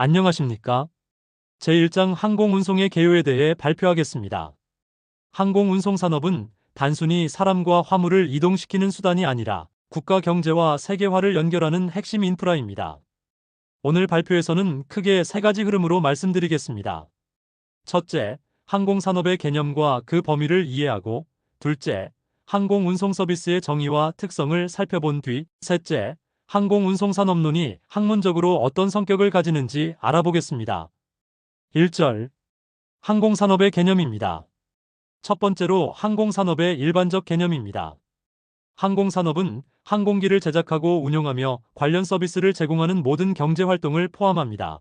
안녕하십니까? 제1장 항공운송의 개요에 대해 발표하겠습니다. 항공운송산업은 단순히 사람과 화물을 이동시키는 수단이 아니라 국가 경제와 세계화를 연결하는 핵심 인프라입니다. 오늘 발표에서는 크게 세 가지 흐름으로 말씀드리겠습니다. 첫째, 항공산업의 개념과 그 범위를 이해하고, 둘째, 항공운송 서비스의 정의와 특성을 살펴본 뒤, 셋째, 항공운송산업론이 학문적으로 어떤 성격을 가지는지 알아보겠습니다. 1절. 항공산업의 개념입니다. 첫 번째로 항공산업의 일반적 개념입니다. 항공산업은 항공기를 제작하고 운용하며 관련 서비스를 제공하는 모든 경제활동을 포함합니다.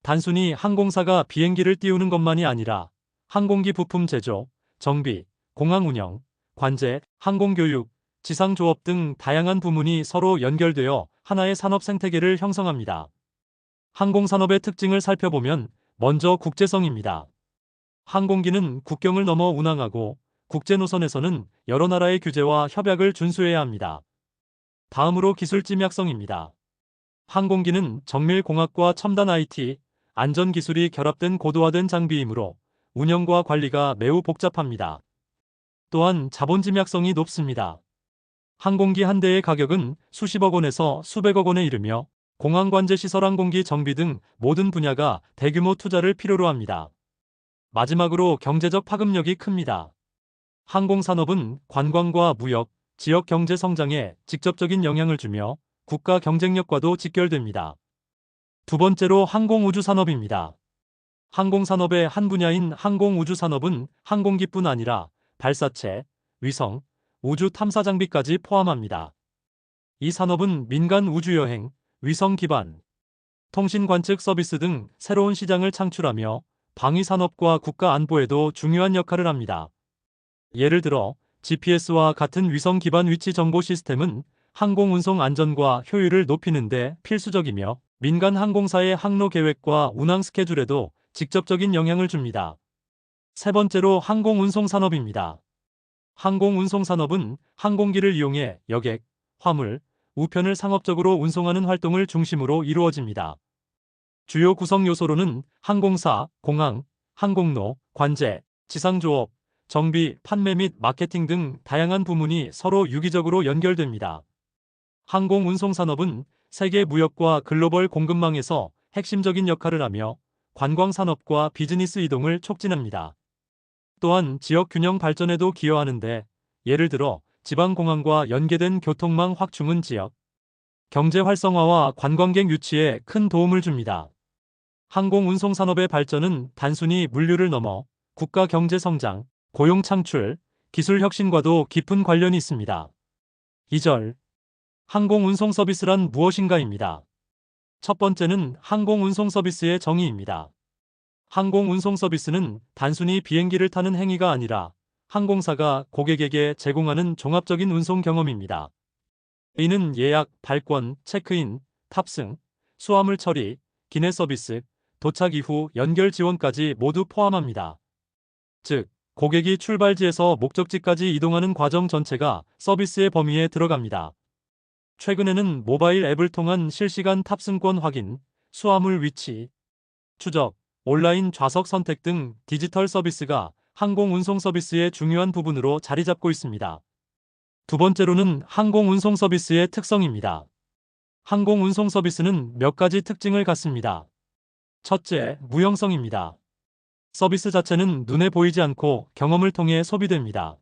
단순히 항공사가 비행기를 띄우는 것만이 아니라 항공기 부품 제조, 정비, 공항 운영, 관제, 항공교육, 지상조업 등 다양한 부문이 서로 연결되어 하나의 산업 생태계를 형성합니다. 항공산업의 특징을 살펴보면 먼저 국제성입니다. 항공기는 국경을 넘어 운항하고 국제노선에서는 여러 나라의 규제와 협약을 준수해야 합니다. 다음으로 기술 집약성입니다. 항공기는 정밀공학과 첨단 IT, 안전기술이 결합된 고도화된 장비이므로 운영과 관리가 매우 복잡합니다. 또한 자본 집약성이 높습니다. 항공기 한 대의 가격은 수십억 원에서 수백억 원에 이르며 공항 관제 시설 항공기 정비 등 모든 분야가 대규모 투자를 필요로 합니다. 마지막으로 경제적 파급력이 큽니다. 항공산업은 관광과 무역, 지역 경제 성장에 직접적인 영향을 주며 국가 경쟁력과도 직결됩니다. 두 번째로 항공우주산업입니다. 항공산업의 한 분야인 항공우주산업은 항공기뿐 아니라 발사체, 위성, 우주 탐사 장비까지 포함합니다. 이 산업은 민간 우주여행, 위성 기반, 통신 관측 서비스 등 새로운 시장을 창출하며 방위산업과 국가 안보에도 중요한 역할을 합니다. 예를 들어 GPS와 같은 위성 기반 위치 정보 시스템은 항공운송 안전과 효율을 높이는 데 필수적이며 민간 항공사의 항로 계획과 운항 스케줄에도 직접적인 영향을 줍니다. 세 번째로 항공운송산업입니다. 항공운송산업은 항공기를 이용해 여객, 화물, 우편을 상업적으로 운송하는 활동을 중심으로 이루어집니다. 주요 구성 요소로는 항공사, 공항, 항공로, 관제, 지상조업, 정비, 판매 및 마케팅 등 다양한 부문이 서로 유기적으로 연결됩니다. 항공운송산업은 세계 무역과 글로벌 공급망에서 핵심적인 역할을 하며 관광산업과 비즈니스 이동을 촉진합니다. 또한 지역 균형 발전에도 기여하는데, 예를 들어 지방공항과 연계된 교통망 확충은 지역 경제 활성화와 관광객 유치에 큰 도움을 줍니다. 항공운송산업의 발전은 단순히 물류를 넘어 국가 경제 성장, 고용 창출, 기술 혁신과도 깊은 관련이 있습니다. 2절. 항공운송 서비스란 무엇인가입니다. 첫 번째는 항공운송 서비스의 정의입니다. 항공운송 서비스는 단순히 비행기를 타는 행위가 아니라 항공사가 고객에게 제공하는 종합적인 운송 경험입니다. 이는 예약, 발권, 체크인, 탑승, 수화물 처리, 기내 서비스, 도착 이후 연결 지원까지 모두 포함합니다. 즉, 고객이 출발지에서 목적지까지 이동하는 과정 전체가 서비스의 범위에 들어갑니다. 최근에는 모바일 앱을 통한 실시간 탑승권 확인, 수화물 위치 추적, 온라인 좌석 선택 등 디지털 서비스가 항공운송 서비스의 중요한 부분으로 자리 잡고 있습니다. 두 번째로는 항공운송 서비스의 특성입니다. 항공운송 서비스는 몇 가지 특징을 갖습니다. 첫째, 무형성입니다. 서비스 자체는 눈에 보이지 않고 경험을 통해 소비됩니다.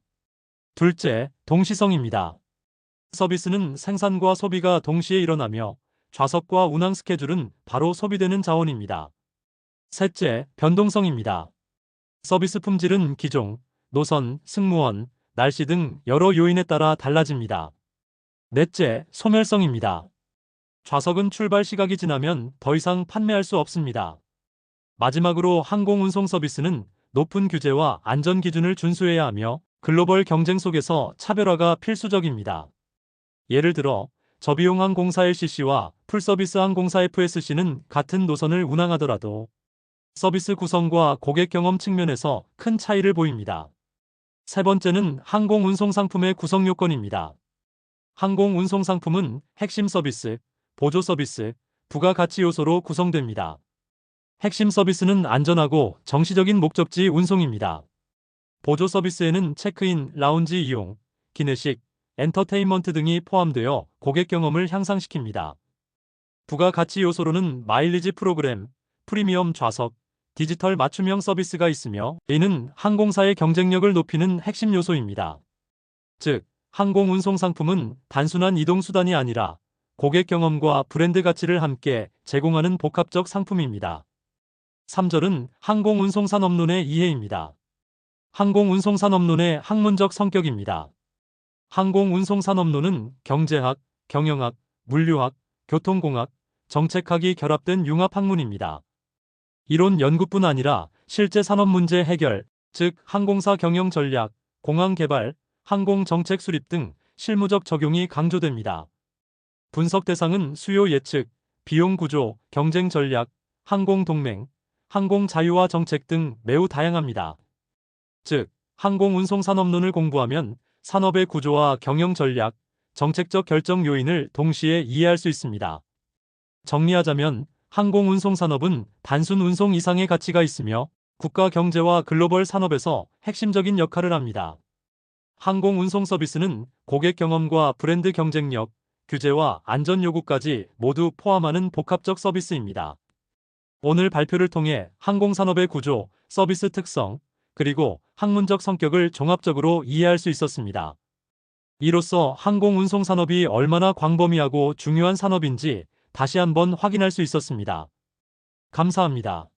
둘째, 동시성입니다. 서비스는 생산과 소비가 동시에 일어나며 좌석과 운항 스케줄은 바로 소비되는 자원입니다. 셋째, 변동성입니다. 서비스 품질은 기종, 노선, 승무원, 날씨 등 여러 요인에 따라 달라집니다. 넷째, 소멸성입니다. 좌석은 출발 시각이 지나면 더 이상 판매할 수 없습니다. 마지막으로 항공운송 서비스는 높은 규제와 안전 기준을 준수해야 하며 글로벌 경쟁 속에서 차별화가 필수적입니다. 예를 들어 저비용 항공사 LCC와 풀서비스 항공사 FSC는 같은 노선을 운항하더라도 서비스 구성과 고객 경험 측면에서 큰 차이를 보입니다. 세 번째는 항공운송 상품의 구성 요건입니다. 항공운송 상품은 핵심 서비스, 보조 서비스, 부가가치 요소로 구성됩니다. 핵심 서비스는 안전하고 정시적인 목적지 운송입니다. 보조 서비스에는 체크인, 라운지 이용, 기내식, 엔터테인먼트 등이 포함되어 고객 경험을 향상시킵니다. 부가가치 요소로는 마일리지 프로그램, 프리미엄 좌석, 디지털 맞춤형 서비스가 있으며 이는 항공사의 경쟁력을 높이는 핵심 요소입니다. 즉, 항공운송 상품은 단순한 이동수단이 아니라 고객 경험과 브랜드 가치를 함께 제공하는 복합적 상품입니다. 3절은 항공운송산업론의 이해입니다. 항공운송산업론의 학문적 성격입니다. 항공운송산업론은 경제학, 경영학, 물류학, 교통공학, 정책학이 결합된 융합학문입니다. 이론 연구뿐 아니라 실제 산업 문제 해결, 즉 항공사 경영 전략, 공항 개발, 항공 정책 수립 등 실무적 적용이 강조됩니다. 분석 대상은 수요 예측, 비용 구조, 경쟁 전략, 항공 동맹, 항공 자유화 정책 등 매우 다양합니다. 즉, 항공운송산업론을 공부하면 산업의 구조와 경영 전략, 정책적 결정 요인을 동시에 이해할 수 있습니다. 정리하자면 항공운송산업은 단순 운송 이상의 가치가 있으며 국가 경제와 글로벌 산업에서 핵심적인 역할을 합니다. 항공운송 서비스는 고객 경험과 브랜드 경쟁력, 규제와 안전 요구까지 모두 포함하는 복합적 서비스입니다. 오늘 발표를 통해 항공산업의 구조, 서비스 특성, 그리고 학문적 성격을 종합적으로 이해할 수 있었습니다. 이로써 항공운송산업이 얼마나 광범위하고 중요한 산업인지 다시 한번 확인할 수 있었습니다. 감사합니다.